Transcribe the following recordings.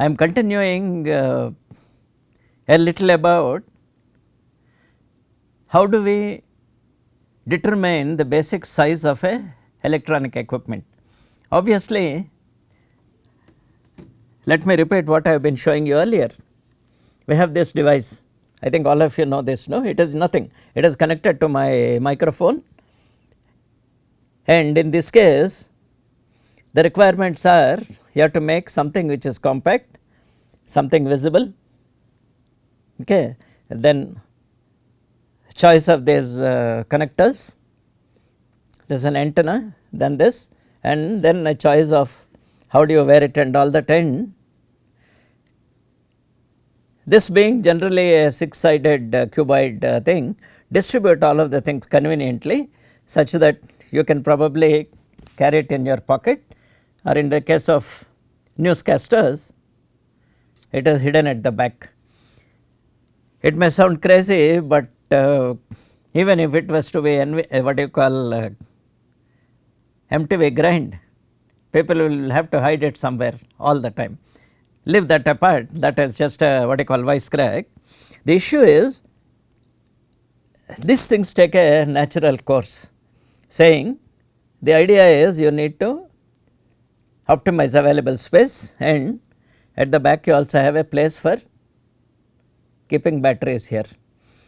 I am continuing a little about how do we determine the basic size of a electronic equipment. Obviously, let me repeat what I have been showing you earlier. We have this device, I think all of you know this, no? It is nothing, it is connected to my microphone, and in this case the requirements are you have to make something which is compact, something visible, okay. Then choice of these connectors, there is an antenna, then this, and then a choice of how do you wear it and all that, and this being generally a 6-sided cuboid thing, distribute all of the things conveniently such that you can probably carry it in your pocket, or in the case of newscasters it is hidden at the back. It may sound crazy, but even if it was to be what you call MTV grind, people will have to hide it somewhere all the time. Leave that apart, that is just a what you call wisecrack. The issue is these things take a natural course, saying the idea is you need to optimize available space, and at the back you also have a place for keeping batteries here.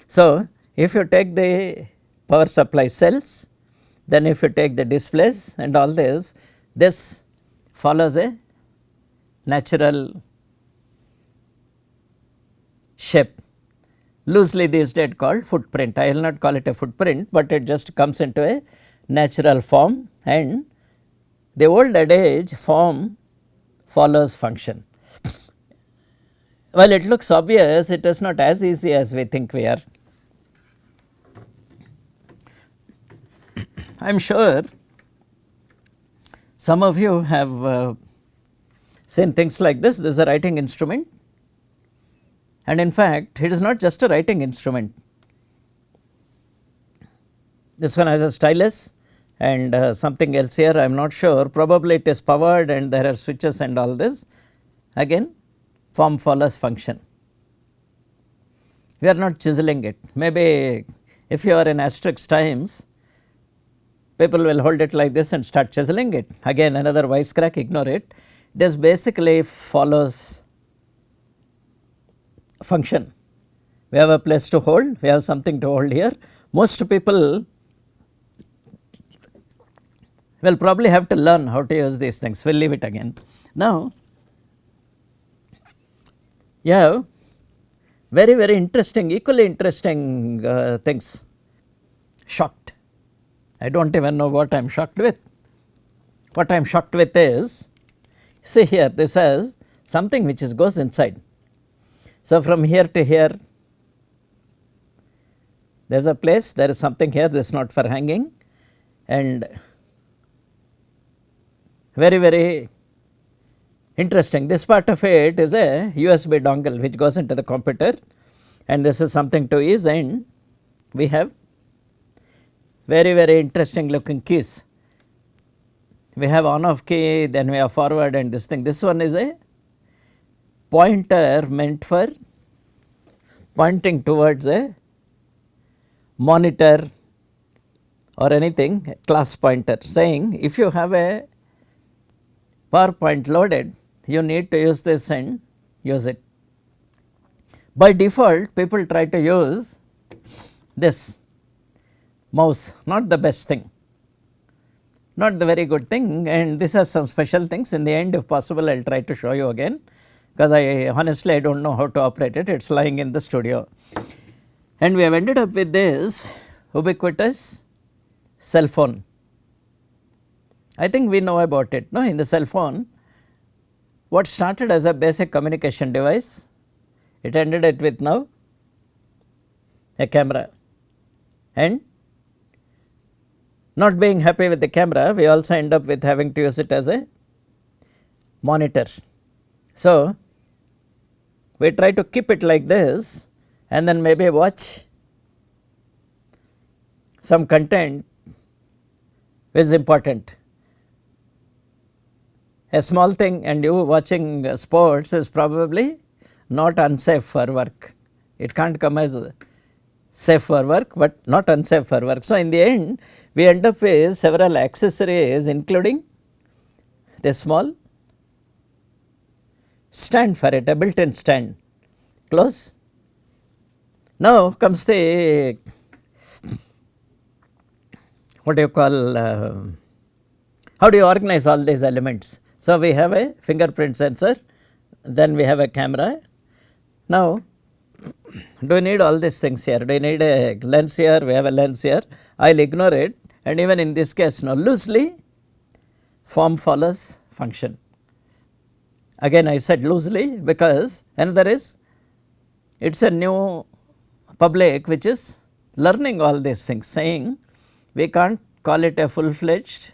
So, if you take the power supply cells, then if you take the displays and all this follows a natural shape, loosely these days called footprint. I will not call it a footprint, but it just comes into a natural form, and the old adage form follows function. While it looks obvious, it is not as easy as we think we are. I am sure some of you have seen things like this. This is a writing instrument, and in fact it is not just a writing instrument. This one has a stylus and something else here, I am not sure, probably it is powered and there are switches and all this. Again form follows function. We are not chiseling it. Maybe if you are in Asterix times, people will hold it like this and start chiseling it. Again another wisecrack, ignore it. This basically follows function. We have a place to hold, we have something to hold here. Most people will probably have to learn how to use these things, we will leave it again. Now, you have very interesting, equally interesting things. Shocked. I do not even know what I am shocked with. What I am shocked with is, see here, this has something which goes inside. So, from here to here there is a place, there is something here, this is not for hanging, and very interesting. This part of it is a USB dongle which goes into the computer, and this is something to ease, and we have very interesting looking keys. We have on off key, then we have forward and this thing. This one is a pointer meant for pointing towards a monitor or anything, class pointer, saying if you have a PowerPoint loaded, you need to use this and use it. By default people try to use this mouse, not the best thing, not the very good thing, and this has some special things. In the end, if possible, I will try to show you again, because I honestly I do not know how to operate it, it is lying in the studio. And we have ended up with this ubiquitous cell phone. I think we know about it, no? In the cell phone, what started as a basic communication device, it ended it with now a camera, and not being happy with the camera, we also end up with having to use it as a monitor. So, we try to keep it like this and then maybe watch some content which is important. a small thing and you watching sports is probably not unsafe for work. It can't come as safe for work, but not unsafe for work. So, in the end we end up with several accessories including the small stand for it, a built-in stand. Close. Now comes the what do you call how do you organize all these elements. So, we have a fingerprint sensor, then we have a camera. Now, do you need all these things here? Do you need a lens here? We have a lens here. I will ignore it, and even in this case now loosely form follows function. Again I said loosely because another is it is a new public which is learning all these things, saying we can't call it a full fledged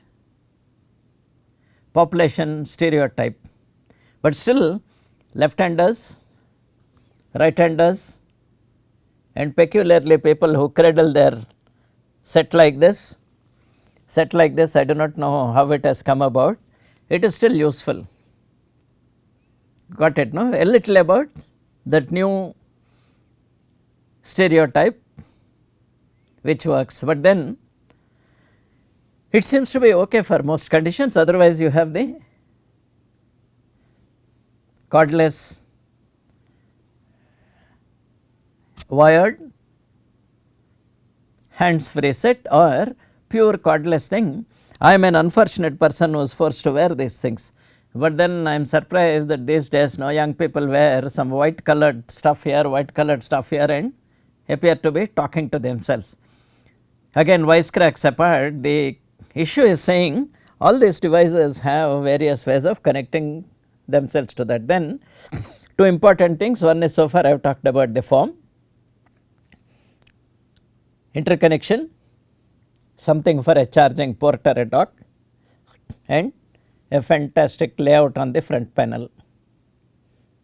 population stereotype, but still left-handers, right-handers and peculiarly people who cradle their set like this, I do not know how it has come about, it is still useful. Got it, no? A little about that new stereotype which works, but then it seems to be okay for most conditions. Otherwise, you have the cordless wired hands free set or pure cordless thing. I am an unfortunate person who is forced to wear these things, but then I am surprised that these days no young people wear some white colored stuff here, white colored stuff here and appear to be talking to themselves. Again wisecracks apart, the issue is saying all these devices have various ways of connecting themselves to that. Then two important things, one is so far I have talked about the form, interconnection, something for a charging port or a dock, and a fantastic layout on the front panel.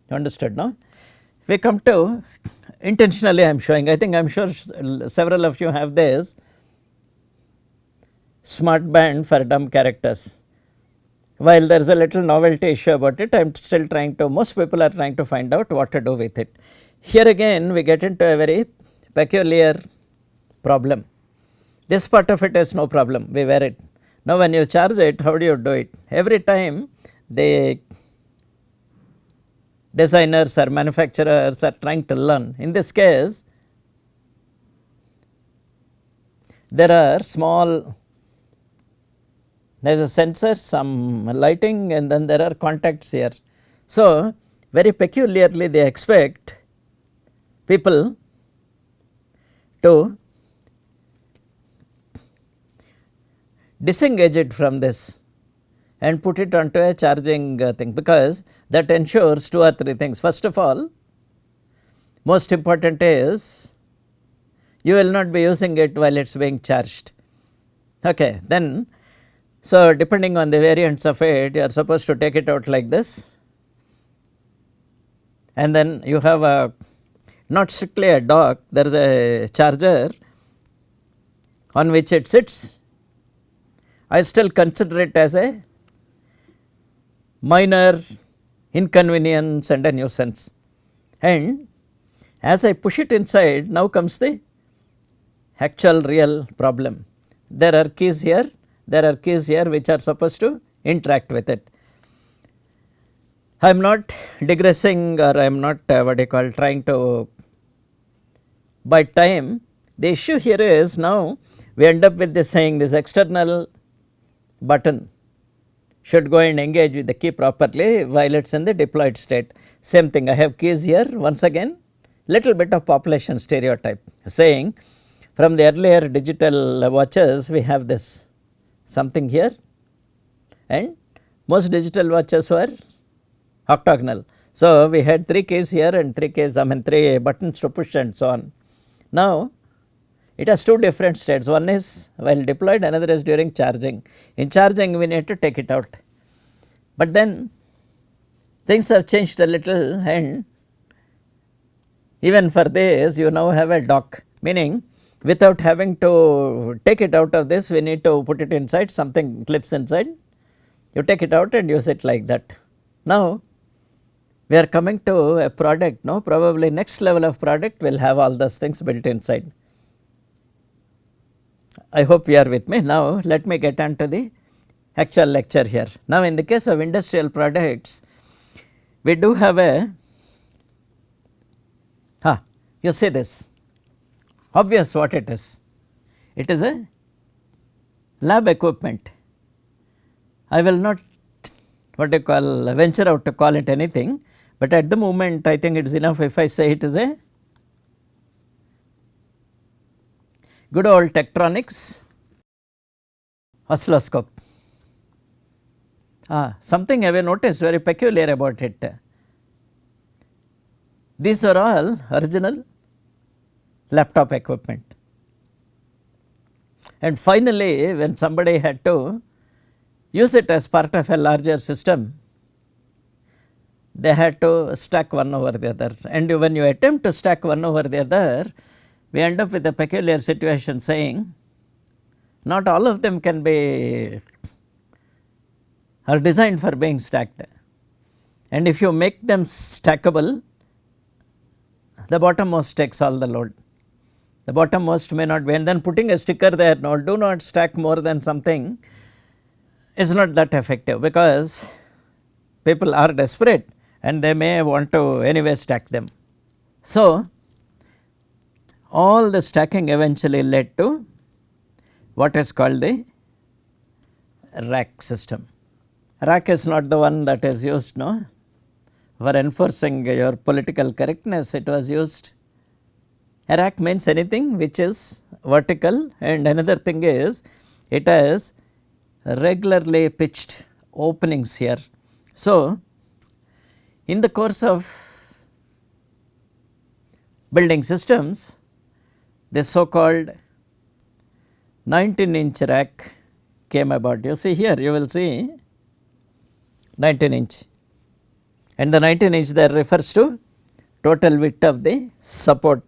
You understood, no? We come to intentionally I am showing, I think I am sure several of you have this smart band for dumb characters. While there is a little novelty issue about it, I am still trying to, most people are trying to find out what to do with it. Here again we get into a very peculiar problem. This part of it is no problem, we wear it. Now when you charge it, how do you do it? Every time the designers or manufacturers are trying to learn. In this case, there are small, there is a sensor, some lighting and then there are contacts here. So, very peculiarly they expect people to disengage it from this and put it onto a charging thing, because that ensures two or three things. First of all, most important is you will not be using it while it is being charged. Okay. Then, so depending on the variants of it, you are supposed to take it out like this, and then you have a not strictly a dock, there is a charger on which it sits. I still consider it as a minor inconvenience and a nuisance, and as I push it inside, now comes the actual real problem. There are keys here, there are keys here which are supposed to interact with it. I am not digressing or I am not what you call trying to buy time. The issue here is now we end up with this saying this external button should go and engage with the key properly while it is in the deployed state. Same thing, I have keys here, once again little bit of population stereotype saying from the earlier digital watches we have this something here, and most digital watches were octagonal. So, we had 3 keys here and 3 keys, 3 buttons to push and so on. Now, it has 2 different states, one is while deployed, another is during charging. In charging we need to take it out, but then things have changed a little, and even for this you now have a dock, meaning without having to take it out of this we need to put it inside, something clips inside, You take it out and use it like that. Now, we are coming to a product, no, probably next level of product will have all those things built inside. I hope you are with me. Now, let me get on to the actual lecture here. Now, in the case of industrial products, we do have a, you see this, obvious what it is. It is a lab equipment. I will not venture out to call it anything, but at the moment I think it is enough if I say it is a good old Tektronix oscilloscope. Something I have noticed very peculiar about it. These are all original laptop equipment. And finally, when somebody had to use it as part of a larger system, they had to stack one over the other. And when you attempt to stack one over the other, we end up with a peculiar situation saying, not all of them can be are designed for being stacked. And if you make them stackable, the bottommost takes all the load. The bottommost may not be, and then putting a sticker there, no, do not stack more than something, is not that effective, because people are desperate and they may want to anyway stack them. So, all the stacking eventually led to what is called the rack system. Rack is not the one that is used, no, for enforcing your political correctness. It was used, a rack means anything which is vertical, and another thing is it has regularly pitched openings here. So, in the course of building systems, this so called 19-inch rack came about. You see here, you will see 19-inch, and the 19-inch there refers to total width of the support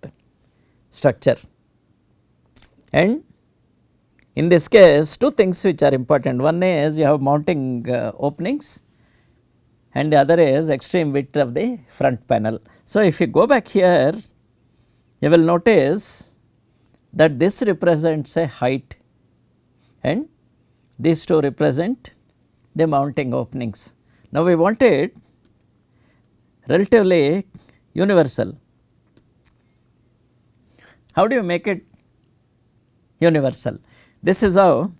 structure. And in this case, two things which are important. One is you have mounting openings, and the other is extreme width of the front panel. So, if you go back here, you will notice that this represents a height and these two represent the mounting openings. Now, we want it relatively universal. How do you make it universal? This is how,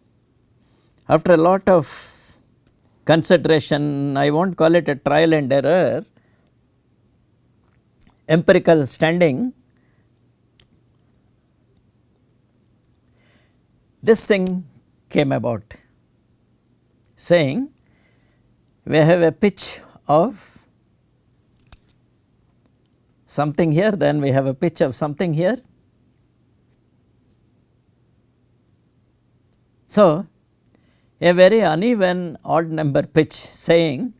after a lot of consideration, I will not call it a trial and error, empirical standing, this thing came about, saying we have a pitch of something here, then we have a pitch of something here. So, a very uneven odd number pitch, saying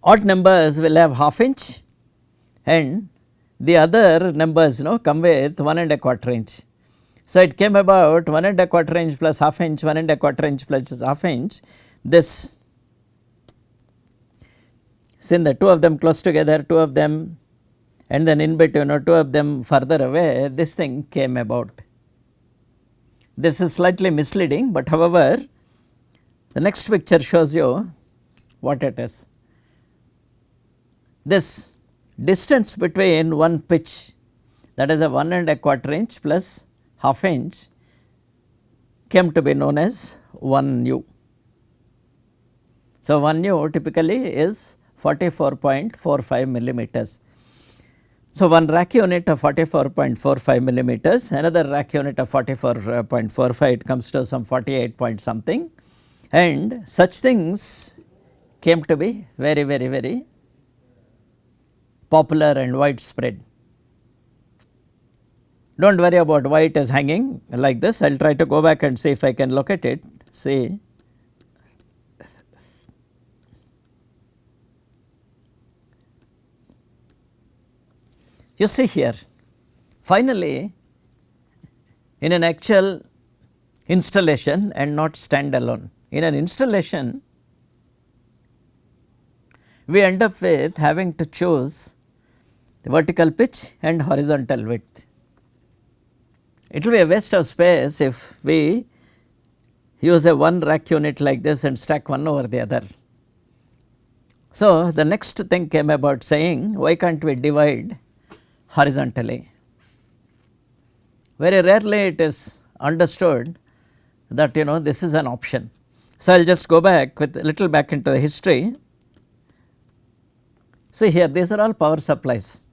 odd numbers will have half inch and the other numbers come with 1 1/4 inch. So, it came about 1 1/4 inch plus half inch, 1 1/4 inch plus half inch. This, since the two of them close together, two of them, and then in between two of them further away, this thing came about. This is slightly misleading, but however, the next picture shows you what it is. This distance between one pitch, that is a 1 1/4 inch plus half inch, came to be known as 1 U. So, 1 U typically is 44.45 millimeters. So, one rack unit of 44.45 millimeters, another rack unit of 44.45, it comes to some 48 point something, and such things came to be very, very, very popular and widespread. Do not worry about why it is hanging like this. I will try to go back and see if I can locate it. See, you see here, finally, in an actual installation and not standalone. In an installation, we end up with having to choose the vertical pitch and horizontal width. It will be a waste of space if we use a one rack unit like this and stack one over the other. So, the next thing came about saying, why can't we divide horizontally? Very rarely it is understood that this is an option. So, I will just go back with a little back into the history. See here, these are all power supplies.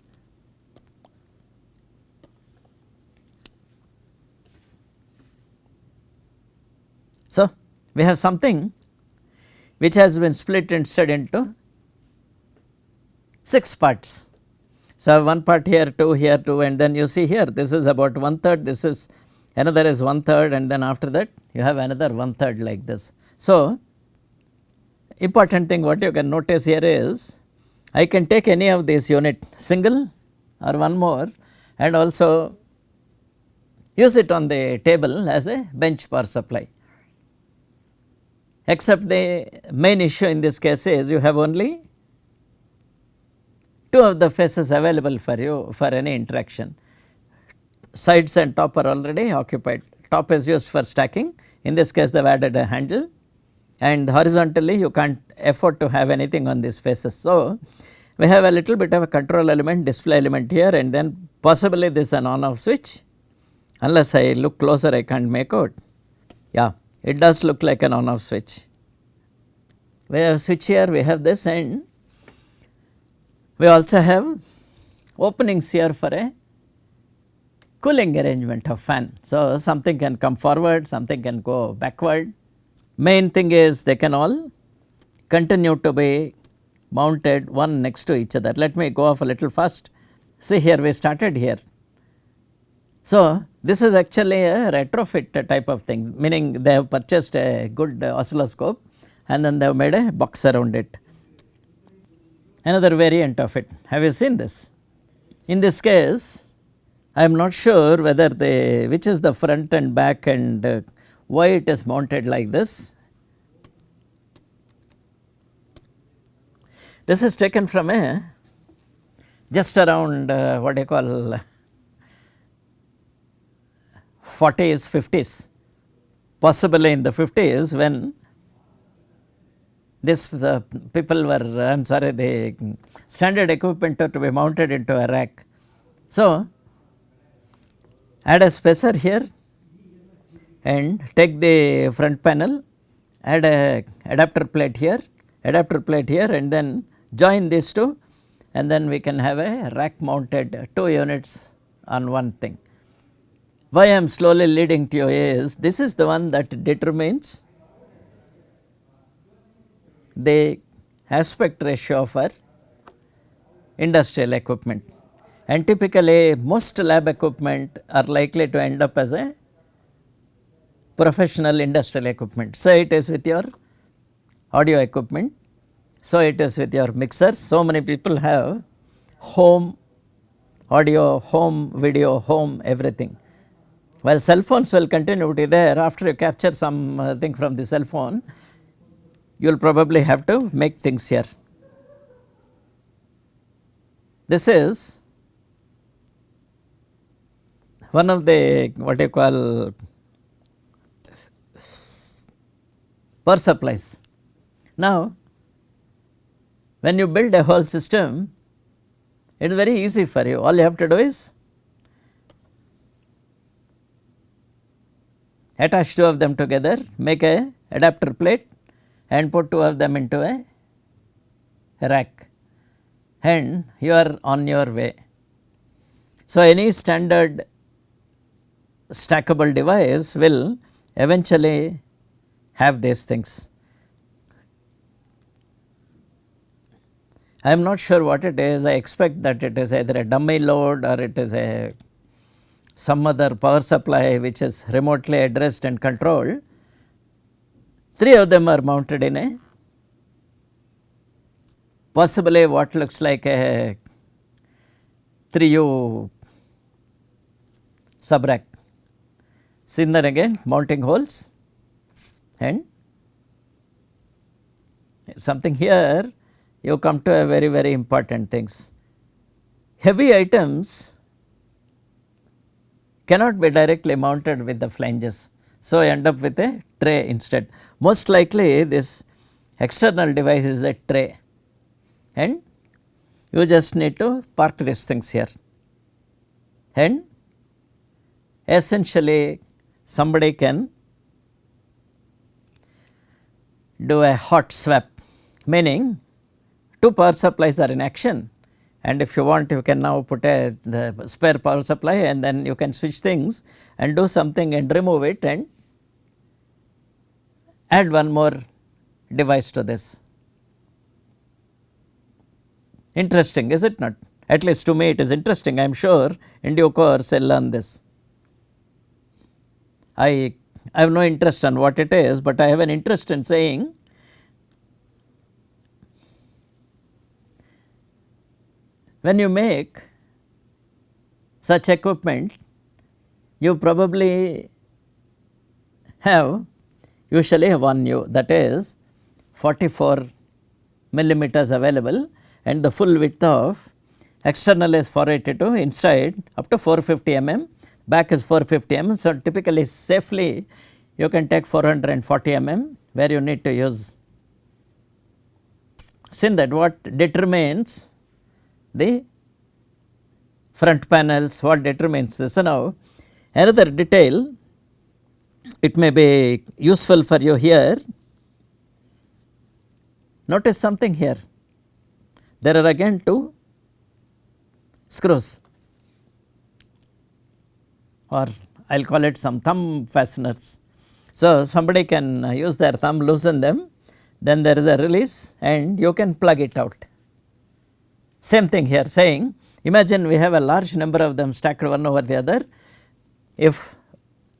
So, we have something which has been split instead into 6 parts. So, one part here, 2 here, 2, and then you see here this is about 1/3, this is another is 1/3, and then after that you have another 1/3 like this. So, important thing what you can notice here is I can take any of these unit single or one more and also use it on the table as a bench power supply. Except the main issue in this case is you have only 2 of the faces available for you for any interaction. Sides and top are already occupied. Top is used for stacking. In this case, they have added a handle, and horizontally you can't afford to have anything on these faces. So, we have a little bit of a control element, display element here, and then possibly this is an on off switch. Unless I look closer, I can't make out. Yeah, it does look like an on off switch. We have switch here, we have this, and we also have openings here for a cooling arrangement of fan. So, something can come forward, something can go backward. Main thing is they can all continue to be mounted one next to each other. Let me go off a little fast. See here, we started here. So, this is actually a retrofit type of thing, meaning they have purchased a good oscilloscope and then they have made a box around it. Another variant of it. Have you seen this? In this case, I am not sure whether which is the front and back and why it is mounted like this. This is taken from a just around what you call 40s, 50s, possibly in the 50s when this people were, I am sorry, the standard equipment to be mounted into a rack. So, add a spacer here and take the front panel, add a adapter plate here and then join these two, and then we can have a rack mounted 2 units on one thing. Why I am slowly leading to you is this is the one that determines the aspect ratio of our industrial equipment, and typically most lab equipment are likely to end up as a professional industrial equipment. So, it is with your audio equipment, so it is with your mixers. So many people have home audio, home video, home everything. While cell phones will continue to be there, after you capture something from the cell phone, you will probably have to make things here. This is one of the what you call power supplies. Now, when you build a whole system, it is very easy for you. All you have to do is attach 2 of them together, make a adapter plate and put 2 of them into a rack, and you are on your way. So, any standard stackable device will eventually have these things. I am not sure what it is. I expect that it is either a dummy load or it is some other power supply which is remotely addressed and controlled. 3 of them are mounted in a possibly what looks like a 3U subrack. See then again mounting holes and something here you come to a very important things. Heavy items cannot be directly mounted with the flanges. So, I end up with a tray instead. Most likely this external device is a tray and you just need to park these things here and essentially somebody can do a hot swap, meaning two power supplies are in action, and if you want you can now put the spare power supply and then you can switch things and do something and remove it and add one more device to this. Interesting, is it not? At least to me it is interesting. I am sure in due course I will learn this. I have no interest on what it is, but I have an interest in saying when you make such equipment, you probably have usually have one U, that is 44 millimeters available and the full width of external is 482, inside up to 450 mm, back is 450 mm. So, typically safely you can take 440 mm where you need to use. Since that what determines the front panels, what determines this. So, now another detail it may be useful for you here. Notice something here, there are again two screws, or I will call it some thumb fasteners. So, somebody can use their thumb, loosen them, then there is a release and you can plug it out. Same thing here, saying imagine we have a large number of them stacked one over the other. If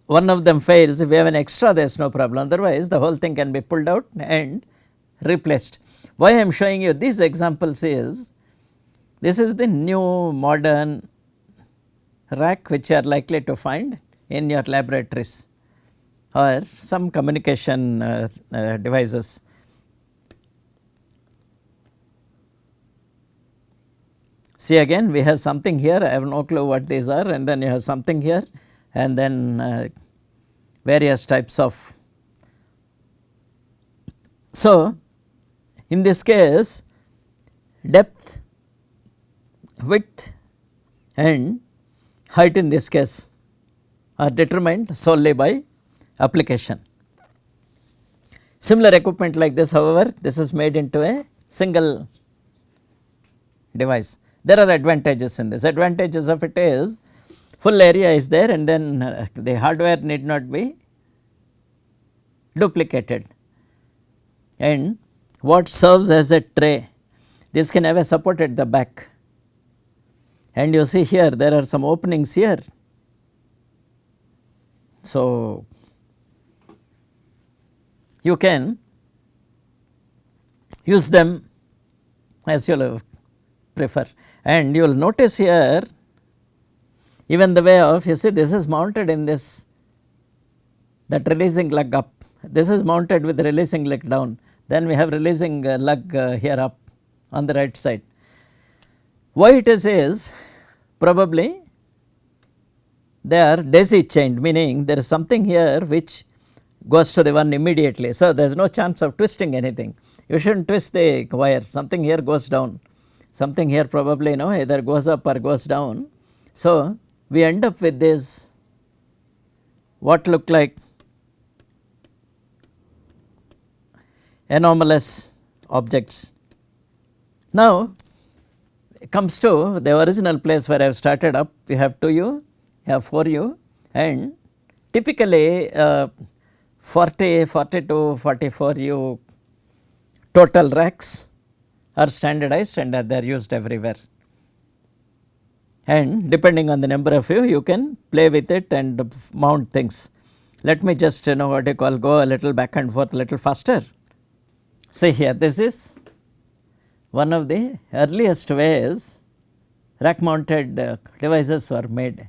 one of them fails, if we have an extra there is no problem, otherwise the whole thing can be pulled out and replaced. Why I am showing you these examples is, this is the new modern rack which you are likely to find in your laboratories or some communication devices. See again we have something here, I have no clue what these are, and then you have something here and then various types of. So, in this case depth, width and height in this case are determined solely by application. Similar equipment like this, however, this is made into a single device. There are advantages in this. Advantages of it is full area is there and then the hardware need not be duplicated, and what serves as a tray, this can have a support at the back, and you see here there are some openings here. So, you can use them as you will prefer, and you will notice here even the way of, you see this is mounted in this, that releasing lug up, this is mounted with releasing leg down, then we have releasing lug here up on the right side. Why it is probably they are daisy chained, meaning there is something here which goes to the one immediately. So, there is no chance of twisting anything, you should not twist the wire, something here goes down, something here probably either goes up or goes down. So, we end up with this what look like anomalous objects. Now, it comes to the original place where I have started up, you have 2U, you have 4U, and typically 40, 42, 44U total racks are standardized and they are used everywhere, and depending on the number of you can play with it and mount things. Let me just what you call go a little back and forth a little faster. See here, this is one of the earliest ways rack mounted devices were made,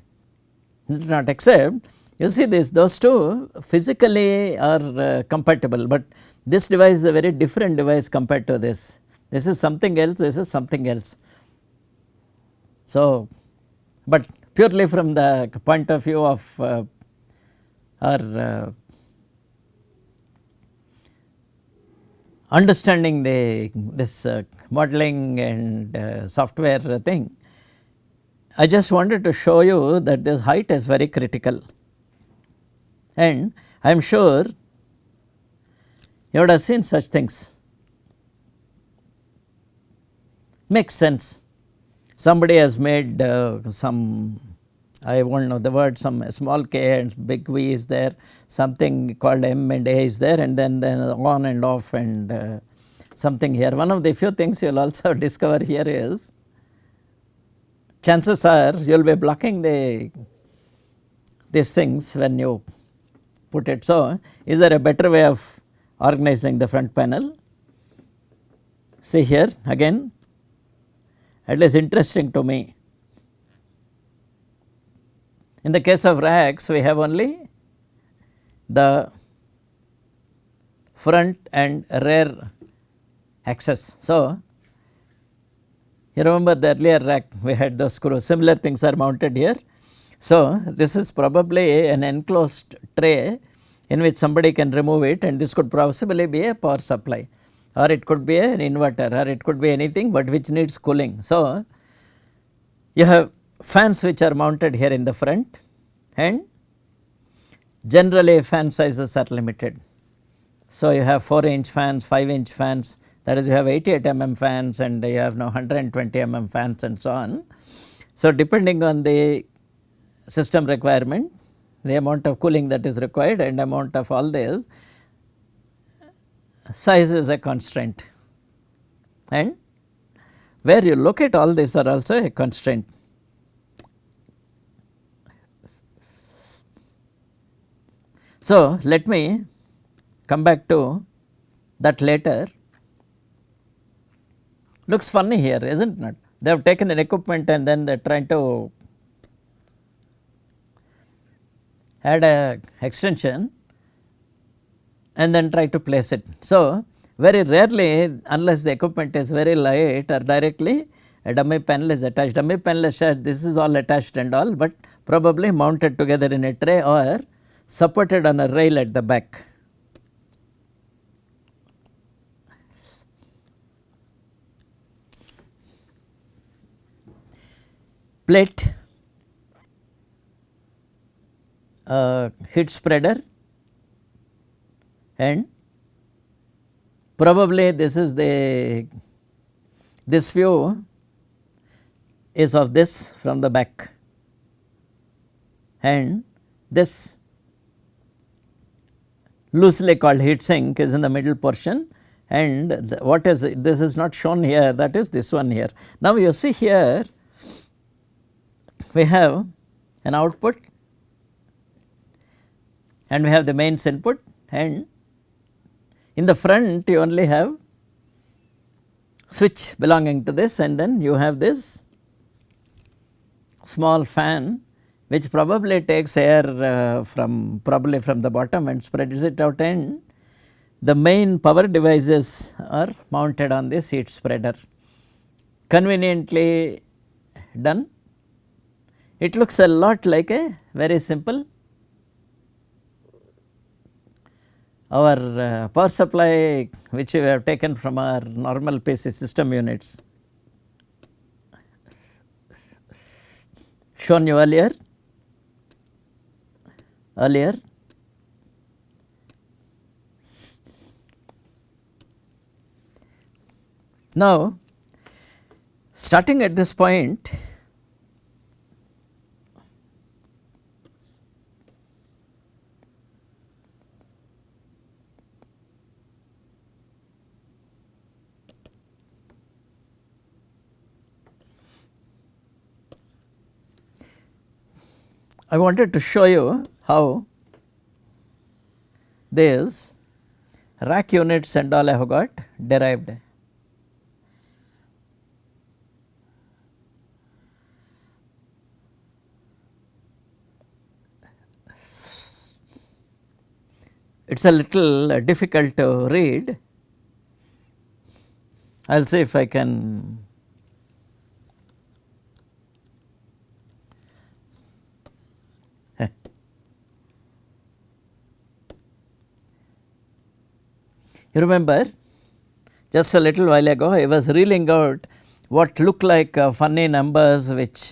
not except You see this, those two physically are compatible, but this device is a very different device compared to this. This is something else, this is something else. So, but purely from the point of view of our understanding this modeling and software thing, I just wanted to show you that this height is very critical, and I am sure you would have seen such things. Makes sense. Somebody has made some, I won't know the word, some small k and big V is there, something called M and A is there, and then on and off and something here. One of the few things you will also discover here is, chances are you will be blocking these things when you put it. So, is there a better way of organizing the front panel? See here again, at least interesting to me. In the case of racks, we have only the front and rear axis. So, you remember the earlier rack we had those screws, similar things are mounted here. So, this is probably an enclosed tray in which somebody can remove it, and this could possibly be a power supply, or it could be an inverter, or it could be anything, but which needs cooling. So, you have fans which are mounted here in the front, and generally fan sizes are limited. So, you have 4-inch fans, 5-inch fans, that is you have 88 mm fans, and you have now 120 mm fans and so on. So, depending on the system requirement, the amount of cooling that is required and amount of all this, size is a constraint, and where you locate all these are also a constraint. So, let me come back to that later. Looks funny here, is not it? They have taken an equipment and then they are trying to add a extension and then try to place it. So, very rarely, unless the equipment is very light or directly a dummy panel is attached. Dummy panel is attached, this is all attached and all, but probably mounted together in a tray or supported on a rail at the back. Plate, heat spreader, and probably this is this view is of this from the back, and this loosely called heat sink is in the middle portion, and what is this is not shown here, that is this one here. Now, you see here we have an output and we have the mains input, and in the front you only have switch belonging to this, and then you have this small fan which probably takes air from the bottom and spreads it out, and the main power devices are mounted on this heat spreader. Conveniently done. It looks a lot like a very simple our power supply which we have taken from our normal PC system units, shown you earlier. Now, starting at this point, I wanted to show you how these rack units and all I have got derived. it is a little difficult to read. I will see if I can you remember just a little while ago I was reeling out what look like funny numbers which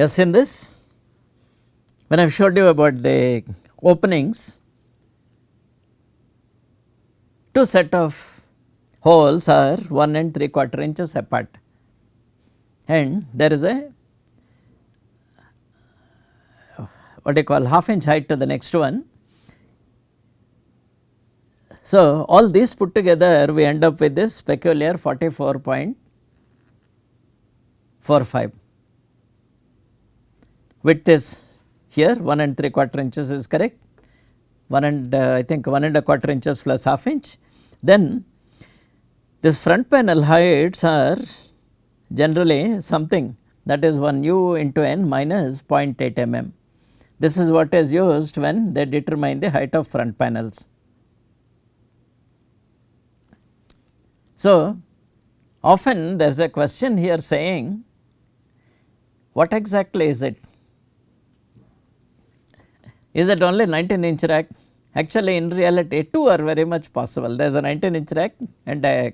yes, in this when I have showed you about the openings, two set of holes are 1 and 3/4 inches apart, and there is a what you call half inch height to the next one. So, all these put together we end up with this peculiar 44.45. Width is here 1 and 3/4 inches is correct, 1 and I think 1 and a quarter inches plus half inch. Then this front panel heights are generally something that is 1 u into n minus 0.8 mm. This is what is used when they determine the height of front panels. So, often there is a question here saying what exactly is it? Is it only 19-inch rack? Actually in reality two are very much possible. There is a 19-inch rack and a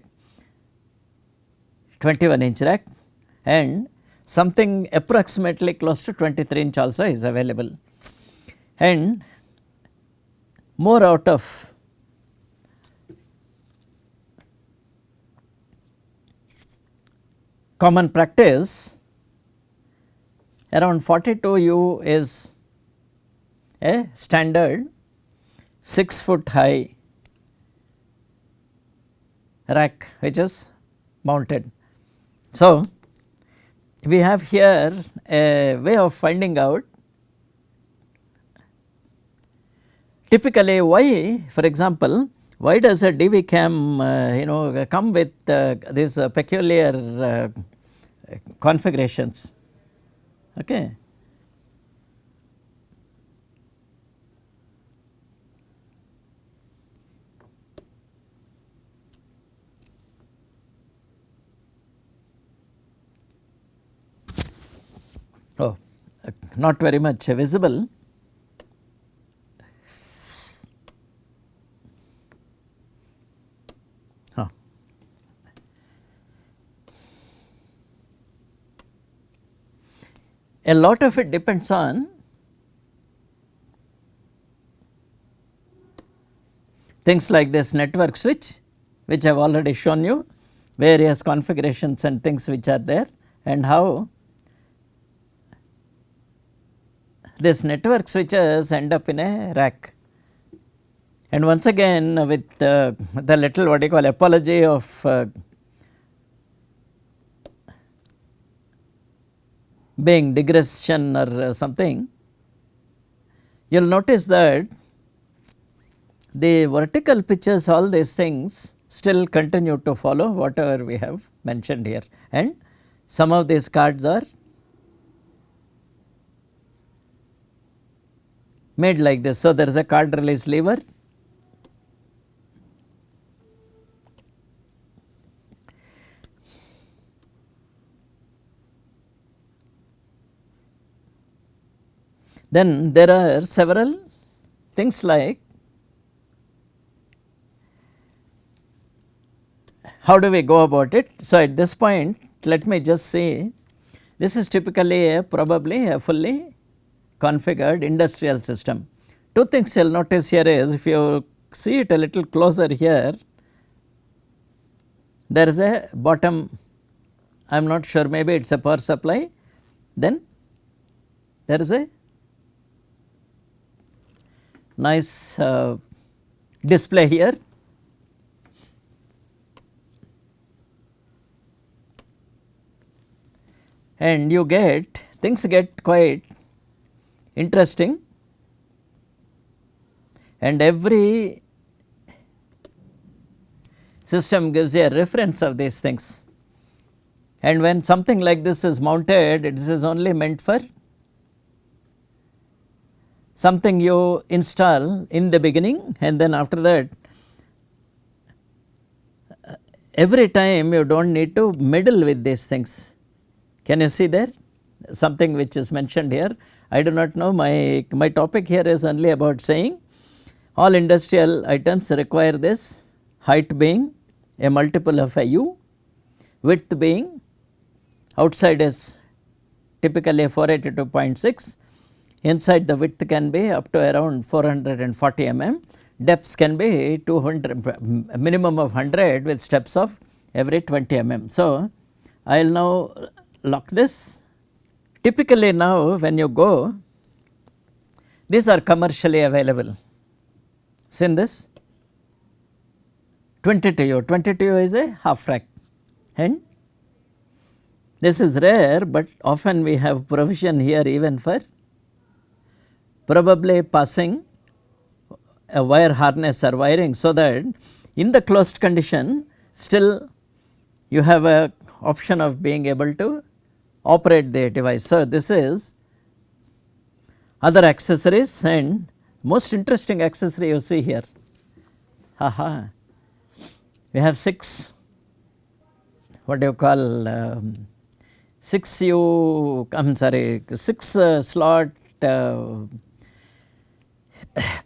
21-inch rack, and something approximately close to 23-inch also is available, and more out of common practice around 42 u is a standard 6 foot high rack which is mounted. So, we have here a way of finding out typically why, for example, why does a DV cam come with these peculiar configurations. Okay. Oh, not very much visible. A lot of it depends on things like this network switch, which I have already shown you, various configurations and things which are there, and how this network switches end up in a rack. And once again with the little what you call apology of being digression or something, you will notice that the vertical pitches, all these things still continue to follow whatever we have mentioned here, and some of these cards are made like this. So, there is a card release lever, then there are several things like how do we go about it. So, at this point let me just say this is typically probably a fully configured industrial system. Two things you will notice here is, if you see it a little closer here, there is a bottom, I am not sure, maybe it is a power supply, then there is a nice display here. and you get things get quite interesting, and every system gives you a reference of these things. And when something like this is mounted, it is only meant for something you install in the beginning, and then after that every time you do not need to meddle with these things. Can you see there something which is mentioned here? I do not know, my topic here is only about saying all industrial items require this, height being a multiple of a u, width being outside is typically 482.6, inside the width can be up to around 440 mm, depths can be 200, minimum of 100 with steps of every 20 mm. So, I will now lock this. Typically now when you go, these are commercially available. See in this 22U, 22U is a half rack, and this is rare, but often we have provision here even for probably passing a wire harness or wiring, so that in the closed condition still you have a option of being able to operate the device. So, this is other accessories, and most interesting accessory you see here. We have 6, what do you call, 6 slot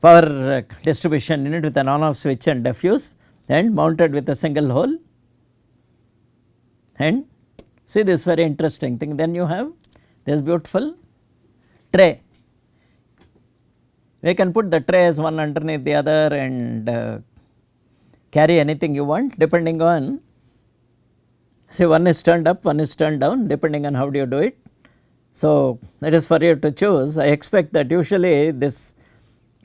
power distribution unit with an on off switch and a fuse, and mounted with a single hole, and see this very interesting thing. Then you have this beautiful tray. We can put the tray as one underneath the other and carry anything you want depending on, say one is turned up, one is turned down, depending on how do you do it. So, that is for you to choose. I expect that usually this,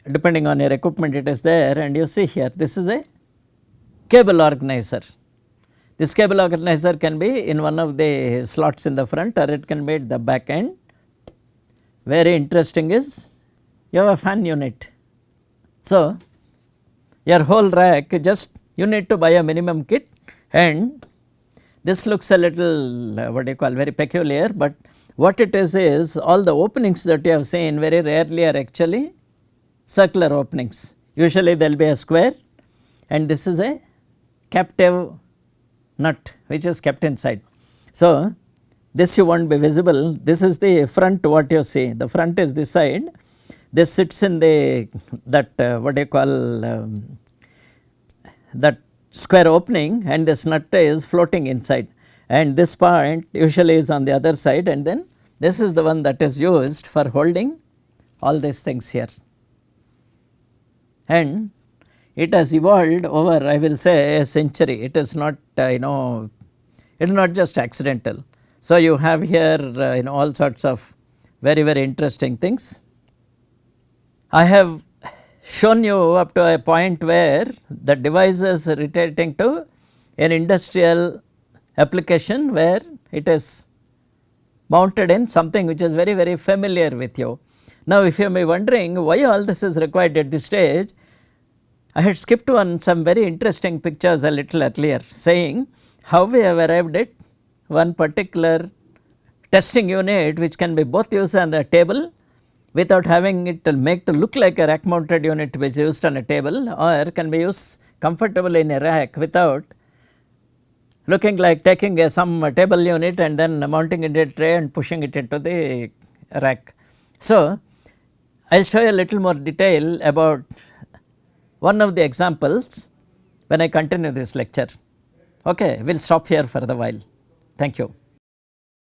depending on your equipment, it is there, and you see here this is a cable organizer. This cable organizer can be in one of the slots in the front, or it can be at the back end. Very interesting is you have a fan unit. So, your whole rack, just you need to buy a minimum kit, and this looks a little what do you call, very peculiar, but what it is all the openings that you have seen very rarely are actually circular openings. Usually there will be a square, and this is a captive nut which is kept inside. So, this you won't be visible. This is the front, what you see, the front is this side. This sits in the that what do you call, that square opening, and this nut is floating inside, and this part usually is on the other side, and then this is the one that is used for holding all these things here. And it has evolved over, I will say, a century. It is not it is not just accidental. So, you have here all sorts of very interesting things. I have shown you up to a point where the device is relating to an industrial application where it is mounted in something which is very familiar with you. Now, if you may be wondering why all this is required at this stage, I had skipped on some very interesting pictures a little earlier, saying how we have arrived at one particular testing unit which can be both used on a table without having it make to look like a rack mounted unit which is used on a table, or can be used comfortably in a rack without looking like taking some table unit and then mounting it in a tray and pushing it into the rack. So, I will show you a little more detail about one of the examples when I continue this lecture. Okay, we will stop here for the while. Thank you.